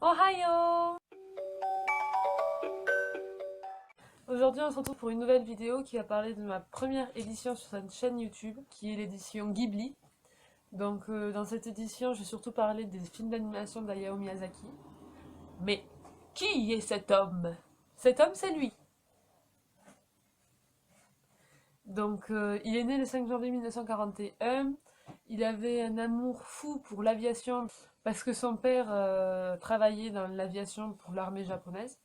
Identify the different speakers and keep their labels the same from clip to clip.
Speaker 1: Ohayo! Aujourd'hui on se retrouve pour une nouvelle vidéo qui va parler de ma première édition sur cette chaîne YouTube, qui est l'édition Ghibli. Donc dans cette édition je vais surtout parler des films d'animation d'Hayao Miyazaki. Mais qui est cet homme? Cet homme c'est lui! Donc il est né le 5 janvier 1941, il avait un amour fou pour l'aviation parce que son père travaillait dans l'aviation pour l'armée japonaise.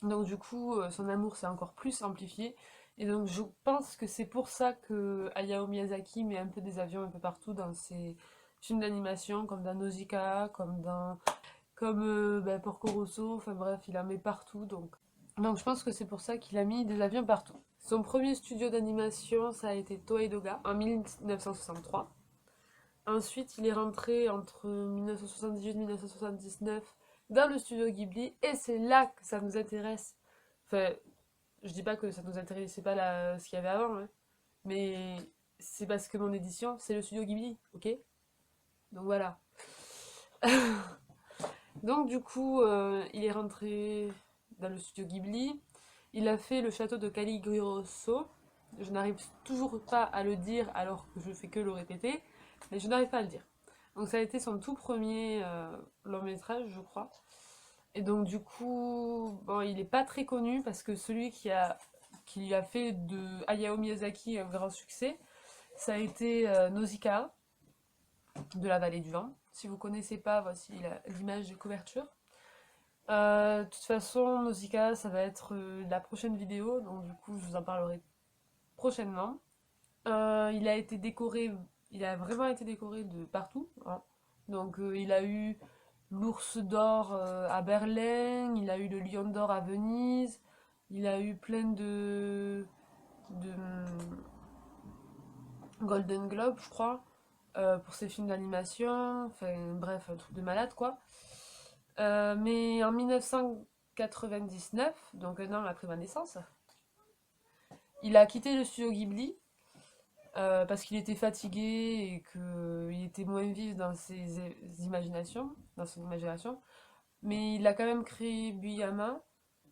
Speaker 1: Donc du coup, son amour s'est encore plus amplifié. Et donc je pense que c'est pour ça que Hayao Miyazaki met un peu des avions un peu partout dans ses films d'animation, comme dans Nausicaa, comme Porco Rosso, enfin bref, il en met partout. Donc je pense que c'est pour ça qu'il a mis des avions partout. Son premier studio d'animation, ça a été Toei Doga en 1963. Ensuite, il est rentré entre 1978 et 1979 dans le studio Ghibli, et c'est là que ça nous intéresse. Enfin, je dis pas que ça nous intéressait pas ce qu'il y avait avant, hein, mais c'est parce que mon édition, c'est le studio Ghibli, ok? Donc voilà. Donc du coup, il est rentré dans le studio Ghibli. Il a fait le château de Caligüeroso. Je n'arrive toujours pas à le dire alors que je fais que le répéter, mais je n'arrive pas à le dire. Donc ça a été son tout premier long métrage, je crois. Et donc du coup, bon, il n'est pas très connu parce que celui qui a fait de Hayao Miyazaki un grand succès, ça a été Nausicaa, de la vallée du vent. Si vous ne connaissez pas, voici l'image de couverture. De toute façon, Nausicaa, ça va être la prochaine vidéo, donc du coup, je vous en parlerai prochainement. Il a été décoré, il a vraiment été décoré de partout, hein. Donc, il a eu l'ours d'or à Berlin, il a eu le lion d'or à Venise, il a eu plein de Golden Globe, je crois, pour ses films d'animation, enfin bref, un truc de malade quoi. Mais en 1999, donc un an après ma naissance, il a quitté le studio Ghibli parce qu'il était fatigué et qu'il était moins vif dans ses imaginations, dans son imagination. Mais il a quand même créé Buyama,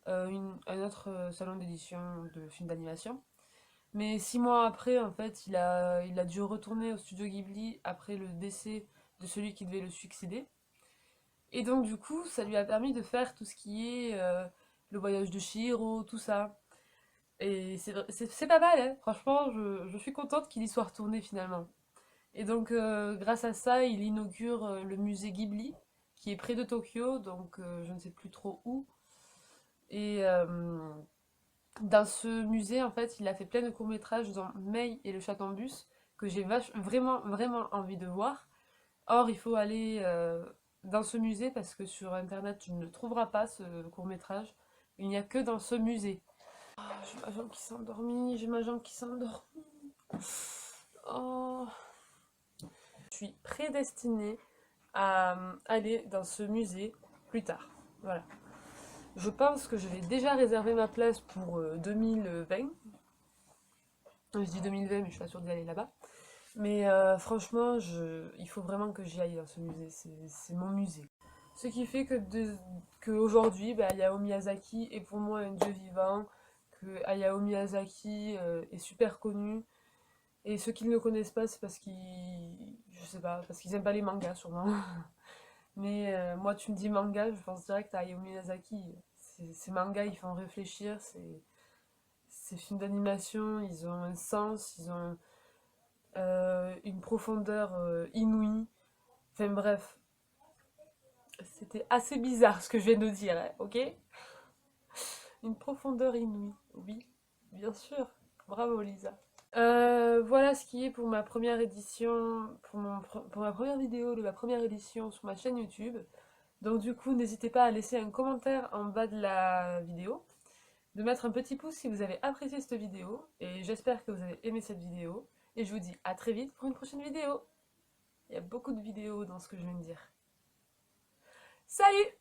Speaker 1: un autre salon d'édition de films d'animation. Mais 6 mois après, en fait, il a dû retourner au studio Ghibli après le décès de celui qui devait le succéder. Et donc, du coup, ça lui a permis de faire tout ce qui est le voyage de Chihiro, tout ça. Et c'est pas mal, hein. Franchement, je suis contente qu'il y soit retourné finalement. Et donc, grâce à ça, il inaugure le musée Ghibli, qui est près de Tokyo, donc je ne sais plus trop où. Et dans ce musée, en fait, il a fait plein de courts-métrages dans Mei et le chat en bus, que j'ai vraiment, vraiment envie de voir. Or, il faut aller dans ce musée parce que sur internet, tu ne trouveras pas ce court-métrage. Il n'y a que dans ce musée. Oh, j'ai ma jambe qui s'est endormie, j'ai ma jambe qui s'est endormie. Oh. Je suis prédestinée à aller dans ce musée plus tard. Voilà. Je pense que je vais déjà réserver ma place pour 2020. Je dis 2020, mais je suis pas sûre d'y aller là-bas. Mais franchement, il faut vraiment que j'y aille dans ce musée. C'est mon musée. Ce qui fait que aujourd'hui, bah, Hayao Miyazaki est pour moi un dieu vivant, que Hayao Miyazaki est super connu. Et ceux qui ne le connaissent pas, c'est parce je sais pas, parce qu'ils aiment pas les mangas sûrement. Mais moi, tu me dis manga, je pense direct à Hayao Miyazaki. Ces mangas, ils font réfléchir. Ces films d'animation, ils ont un sens, ils ont une profondeur inouïe. Enfin bref, c'était assez bizarre ce que je viens de dire, hein, ok? Une profondeur inouïe, oui, bien sûr. Bravo Lisa. Voilà ce qui est pour ma première édition, pour ma première vidéo de ma première édition sur ma chaîne YouTube. Donc du coup, n'hésitez pas à laisser un commentaire en bas de la vidéo, de mettre un petit pouce si vous avez apprécié cette vidéo, et j'espère que vous avez aimé cette vidéo, et je vous dis à très vite pour une prochaine vidéo. Il y a beaucoup de vidéos dans ce que je viens de dire. Salut!